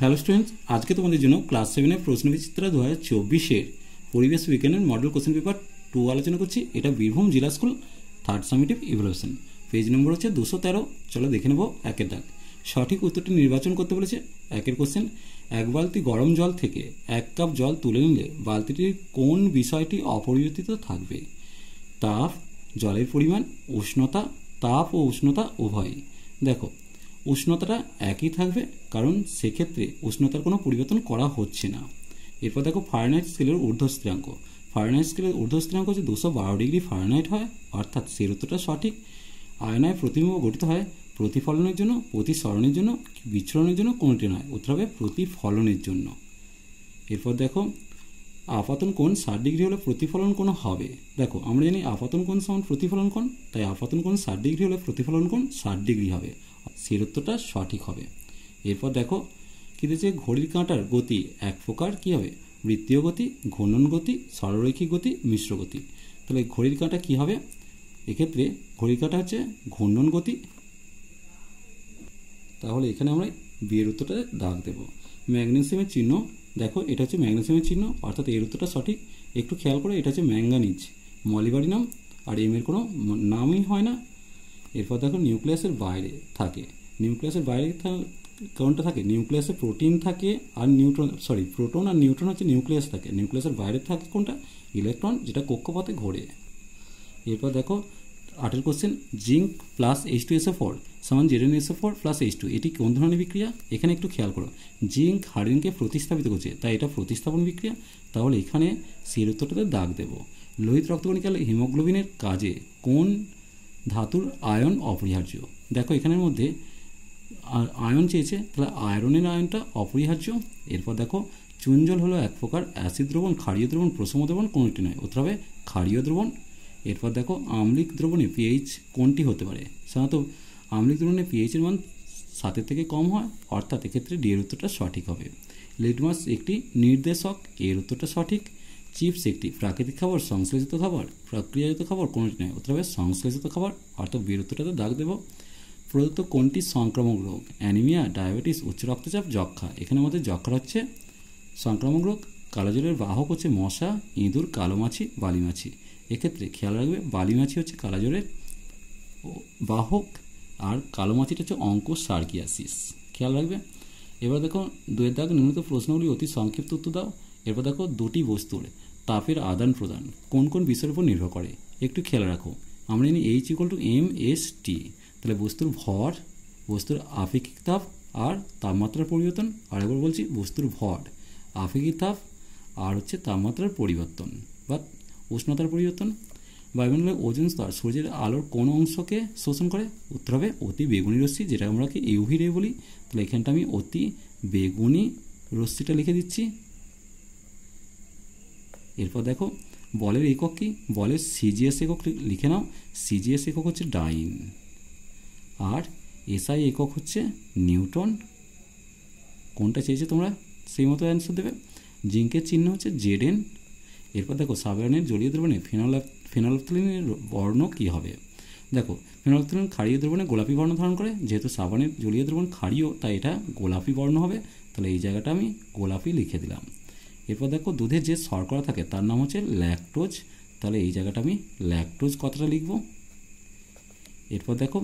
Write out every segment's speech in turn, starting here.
Hello students, আজকে তোমাদের জন্য ক্লাস 7 এর প্রশ্নবিচিত্রা 2024 এর পরিবেশ বিজ্ঞানের মডেল কোশ্চেন পেপার 2 আলোচনা করছি। এটা বীরভূম জেলা school third summative evaluation, page নম্বর হচ্ছে 213। চলো দেখে নেব একের দাগ। সঠিক উত্তরটি নির্বাচন করতে বলেছে। একের কোশ্চেন, এক বালতি গরম জল থেকে 1 কাপ জল তুলে নিলে বালতিটির কোন বিষয়টি অপরিবর্তিত থাকবে? তাপ, জলের পরিমাণ, উষ্ণতা, তাপ ও উষ্ণতা উভয়ই। দেখো, উষ্ণতাটা একই থাকবে, কারণ সেক্ষেত্রে উষ্ণতার কোনো পরিবর্তন করা হচ্ছে না। এরপর দেখো, ফারেনহাইট স্কেলের ঊর্ধ্বস্থিরাঙ্ক। ফারেনহাইট স্কেলের ঊর্ধ্বস্থিরাঙ্ক হচ্ছে 212 ডিগ্রি ফারেনহাইট হয়, অর্থাৎ সেই উত্তরটা সঠিক। আয়নায় প্রতিবিম্ব গঠিত হয় প্রতিফলনের জন্য, প্রতিসরণের জন্য, বিচ্ছুরণের জন্য, কোনটি নয়? উত্তর হবে প্রতিফলনের জন্য। এরপর দেখো, আপাতন কোণ 60 ডিগ্রি হলে প্রতিফলন কোণ হবে। দেখো, আমরা জানি আপাতন কোণ সমান প্রতিফলন কোণ, তাই আপাতন কোণ 60 ডিগ্রি হলে প্রতিফলন কোণ 60 ডিগ্রি হবে, সেই উত্তরটা সঠিক হবে। এরপর দেখো কি দিয়েছে, ঘড়ির কাঁটার গতি এক প্রকার কি হবে? বৃত্তীয় গতি, ঘূর্ণন গতি, সরলরৈখিক গতি, মিশ্র গতি। তাহলে ঘড়ির কাঁটা কি হবে? এক্ষেত্রে ঘড়ির কাঁটা হচ্ছে ঘূর্ণন গতি। তাহলে এখানে আমরা বিয়ের উত্তরটা দাগ দেব। ম্যাগনেসিয়ামের চিহ্ন, দেখো এটা হচ্ছে ম্যাগনেসিয়ামের চিহ্ন, অর্থাৎ এর উত্তরটা সঠিক। একটু খেয়াল করে, এটা হচ্ছে ম্যাঙ্গানিজ, মলিবডিনাম, আর এম এর কোনো নামই হয় না। এরপর দেখো, নিউক্লিয়াসের বাইরে থাকে। নিউক্লিয়াসের বাইরে কোনটা থাকে? নিউক্লিয়াসে প্রোটিন থাকে আর প্রোটন আর নিউট্রন হচ্ছে নিউক্লিয়াস থাকে। নিউক্লিয়াসের বাইরে থাকে কোনটা? ইলেকট্রন, যেটা কক্ষপথে ঘোরে। এরপর দেখো 8 কোশ্চেন, জিঙ্ক প্লাস H2SO4 সমান ZnSO4 প্লাস H2, এটি কোন ধরনের বিক্রিয়া? এখানে একটু খেয়াল করো, জিঙ্ক হাইড্রোজেনকে প্রতিস্থাপিত করছে, তাই এটা প্রতিস্থাপন বিক্রিয়া। তাহলে এখানে সির উত্তরটাতে দাগ দেব। লোহিত রক্তকণিকার হিমোগ্লোবিনের কাজে কোন ধাতুর আয়ন অপরিহার্য? দেখো এখানের মধ্যে আয়ন চেয়েছে, তাহলে আয়রনের আয়নটা অপরিহার্য। এরপর দেখো, চুন জল হলো এক প্রকার অ্যাসিড দ্রবণ, ক্ষারীয় দ্রবণ, প্রশম দ্রবণ, কোনটি নয়? উত্তর হবে ক্ষারীয় দ্রবণ। এরপর দেখো, আম্লিক দ্রবণে পিএইচ কোনটি হতে পারে? সাধারণত আম্লিক দ্রবণে পিএইচের মান 7 থেকে কম হয়, অর্থাৎ এক্ষেত্রে ডি এর উত্তরটা সঠিক হবে। লিটমাস একটি নির্দেশক, এর উত্তরটা সঠিক। চিপস একটি প্রাকৃতিক খাবার, সংশ্লেষিত খাবার, প্রক্রিয়াজাত খাবার, কোনটি নয়? উত্তর হবে সংশ্লেষিত খাবার, অর্থাৎ বি এর উত্তরটাতে দাগ দেব। প্রদত্ত কোনটি সংক্রামক রোগ? অ্যানিমিয়া, ডায়াবেটিস, উচ্চ রক্তচাপ, যক্ষা। এখানে আমাদের যক্ষা হচ্ছে সংক্রামক রোগ। কালোজলের বাহক হচ্ছে মশা, ইঁদুর, কালোমাছি, বালিমাছি। এক্ষেত্রে খেয়াল রাখবে, বালিমাছি হচ্ছে কালোজলের বাহক, আর কালোমাছিটা হচ্ছে অঙ্কোসার্কিয়াসিস, খেয়াল রাখবে। এবার দেখো 2 দাগ, নিম্নিত প্রশ্নগুলি অতি সংক্ষিপ্ত উত্তর দাও। এরপর দেখো, দুটি বস্তুর তাপের আদান প্রদান কোন কোন বিষয়ের উপর নির্ভর করে? একটু খেয়াল রাখো, আমরা জানি H=mST, তাহলে বস্তুর ভর, বস্তুর আপেক্ষিক তাপ আর তাপমাত্রার পরিবর্তন। আরেকবার বলছি, বস্তুর ভর, আপেক্ষিক তাপ আর হচ্ছে তাপমাত্রার পরিবর্তন বা উষ্ণতার পরিবর্তন। বায়ুমণ্ডলের ওজোন স্তর সূর্যের আলোর কোন অংশকে শোষণ করে? উত্তর হবে অতি বেগুনি রশ্মি, যেটা আমরা ইউভি রে বলি। তাহলে এখানটা আমি অতি বেগুনি রশ্মিটা লিখে দিচ্ছি। এরপর দেখো, বলের একক কি? বলের সিজিএস একক লিখে নাও। সিজিএস একক হচ্ছে ডাইন, আর এসআই একক হচ্ছে নিউটন। কোনটা চেয়েছে তোমরা সেই মতো অ্যান্সার দেবে। জিঙ্কের চিহ্ন হচ্ছে Zn। এরপর দেখো, সাবানের জলীয় দ্রবণে ফেনলফথলিনের বর্ণ কী হবে? দেখো, ফেনলফথলিন ক্ষারীয় দ্রবণে গোলাপি বর্ণ ধারণ করে, যেহেতু সাবানের জলীয় দ্রবণ ক্ষারীয়, তাই এটা গোলাপি বর্ণ হবে। তাহলে এই জায়গাটা আমি গোলাপি লিখে দিলাম। এরপর দেখো, দুধে যে শর্করা থাকে তার নাম হচ্ছে ল্যাকটোজ, তাহলে এই জায়গাটা আমি ল্যাকটোজ কথাটা লিখব। এরপর দেখো,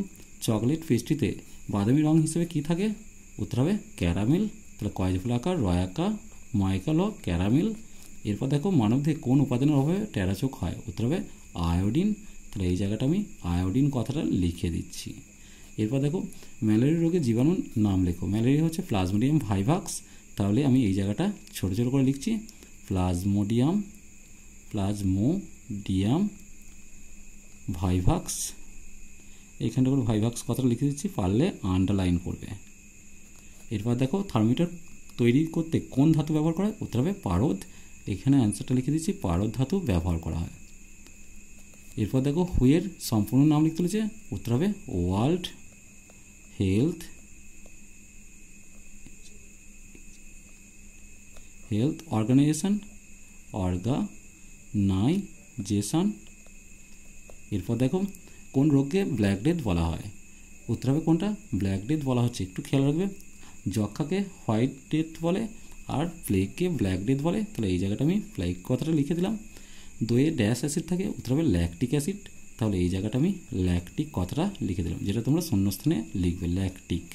চকলেট পেস্ট্রিতে বাদামি রং হিসেবে কি থাকে? উত্তর হবে ক্যারামেল, তাহলে কয়জফলাকার, রয়াকা, ময়কাল, ক্যারামেল। এরপর দেখো, মানবদেহে কোন উপাদানের অভাবে টেরাচোক হয়? উত্তর হবে আয়োডিন, তাহলে এই জায়গাটা আমি আয়োডিন কথাটা লিখে দিচ্ছি। এরপর দেখো, ম্যালেরিয়া রোগের জীবাণুর নাম লেখো। ম্যালেরিয়া হচ্ছে প্লাজমোডিয়াম ভাইভাক্স, তাহলে আমি এই জায়গাটা ছোটো ছোটো করে লিখছি, প্লাজমোডিয়াম ভাইভাক্স। এইখানটা করে ভাইভাক্স কথাটা লিখে দিচ্ছি, পারলে আন্ডারলাইন করবে। এরপর দেখো, থার্মোমিটার তৈরি করতে কোন ধাতু ব্যবহার করা হয়? উত্তর হবে পারদ, এখানে অ্যান্সারটা লিখে দিচ্ছি, পারদ ধাতু ব্যবহার করা হয়। এরপর দেখো, হুয়ের সম্পূর্ণ নাম লিখতে বলেছে। উত্তর হবে ওয়ার্ল্ড হেলথ অর্গানাইজেশন। এরপর দেখো, কোন রোগকে ব্ল্যাক ডেথ বলা হয়? উত্তর হবে কোনটা? ব্ল্যাক ডেথ বলা হচ্ছে, একটু খেয়াল রাখবে, যক্ষাকে হোয়াইট ডেথ বলে আর প্লেগকে ব্ল্যাক ডেথ বলে। তাহলে এই জায়গাটা আমি প্লেগ কথাটা লিখে দিলাম। দইয়ে ড্যাশ অ্যাসিড থাকে, উত্তর হবে ল্যাকটিক অ্যাসিড। তাহলে এই জায়গাটা আমি ল্যাকটিক কথাটা লিখে দিলাম, যেটা তোমরা শূন্যস্থানে লিখবে, ল্যাকটিক।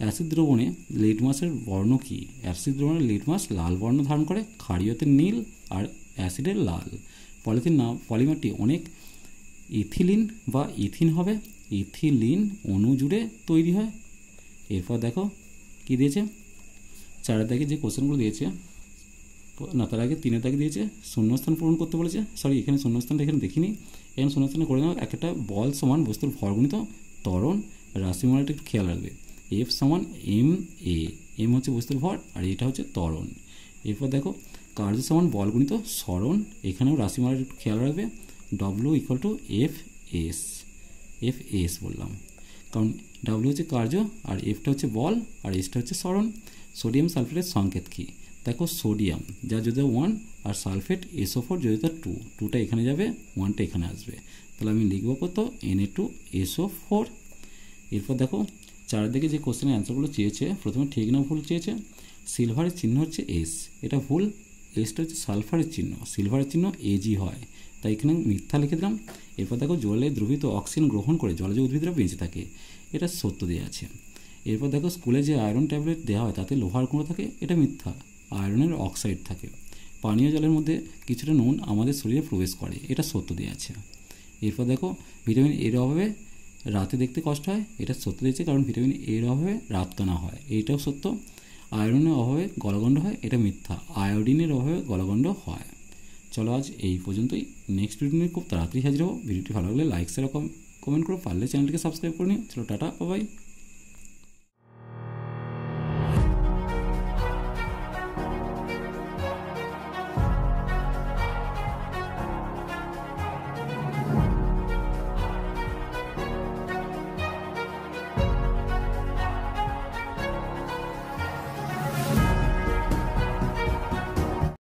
অ্যাসিড দ্রবণে লিটমাসের বর্ণ কি? অ্যাসিড দ্রবণে লিটমাস লাল বর্ণ ধারণ করে, ক্ষারীয়তে নীল আর অ্যাসিডের লাল। পলিমারটি অনেক ইথিলিন বা ইথিন হবে, ইথিলিন অণু জুড়ে তৈরি হয়। এরপর দেখো কি দিয়েছে, 4 দাগে যে কোশ্চেনগুলো দিয়েছে, না তার আগে 3 দাগে দিয়েছে শূন্যস্থান পূরণ করতে বলেছে। সরি, এখানে শূন্যস্থানটা এখানে দেখিনি, এখানে শূন্যস্থানে করে নেওয়া। একটা বল সমান বস্তুর ভরগুণিত ত্বরণ রাশিমালাটা একটু খেয়াল রাখবে। এফ সমান এম এ, এম হচ্ছে বস্তুর ভর আর এটা হচ্ছে ত্বরণ। এরপর দেখো কার্য সমান বল গুণিত সরণ, এখানেও রাশিমালাটা একটু খেয়াল রাখবে। W equal to F S, F S বললাম কারণ ডব্লিউ হচ্ছে কার্য আর এফটা হচ্ছে বল আর এসটা হচ্ছে সরণ। সোডিয়াম সালফেটের সংকেত কী? দেখো সোডিয়াম যা যদি 1 আর সালফেট SO4 যদি 2, 2টা এখানে যাবে, 1টা এখানে আসবে। তাহলে আমি লিখব কত? Na2SO4। এরপর দেখো 4 দিকে যে কোশ্চেনের অ্যান্সারগুলো চেয়েছে, প্রথমে ঠিক না ভুল চেয়েছে। সিলভারের চিহ্ন হচ্ছে এস, এটা ভুল। এসটা হচ্ছে সালফারের চিহ্ন, সিলভারের চিহ্ন AG হয়, তাই এখানে মিথ্যা লিখে দিলাম। এরপর দেখো জলে দ্রবীভূত অক্সিজেন গ্রহণ করে জলজ উদ্ভিদরা বেঁচে থাকে, এটা সত্য দেওয়া আছে। এরপর দেখো স্কুলে যে আয়রন ট্যাবলেট দেওয়া হয় তাতে লোহার গুঁড়ো থাকে, এটা মিথ্যা, আয়রনের অক্সাইড থাকে। পানীয় জলের মধ্যে কিছুটা নুন আমাদের শরীরে প্রবেশ করে, এটা সত্য দেওয়া আছে। এরপর দেখো ভিটামিন এর অভাবে রাতে দেখতে কষ্ট হয়, এটা সত্য দিয়েছে, কারণ ভিটামিন এর অভাবে রাত কানা হয়, এইটাও সত্য। আয়রনের অভাবে গলগণ্ড হয়, এটা মিথ্যা, আয়োডিনের অভাবে গলগণ্ড হয়। চলো আজ এই পর্যন্তই, নেক্সট ভিডিও নিয়ে খুব তাড়াতাড়ি হাজির হবো। ভিডিওটি ভালো লাগলে লাইক শেয়ার কমেন্ট করো, পারলে চ্যানেলটিকে সাবস্ক্রাইব করে নিও। চলো টাটা, বাই।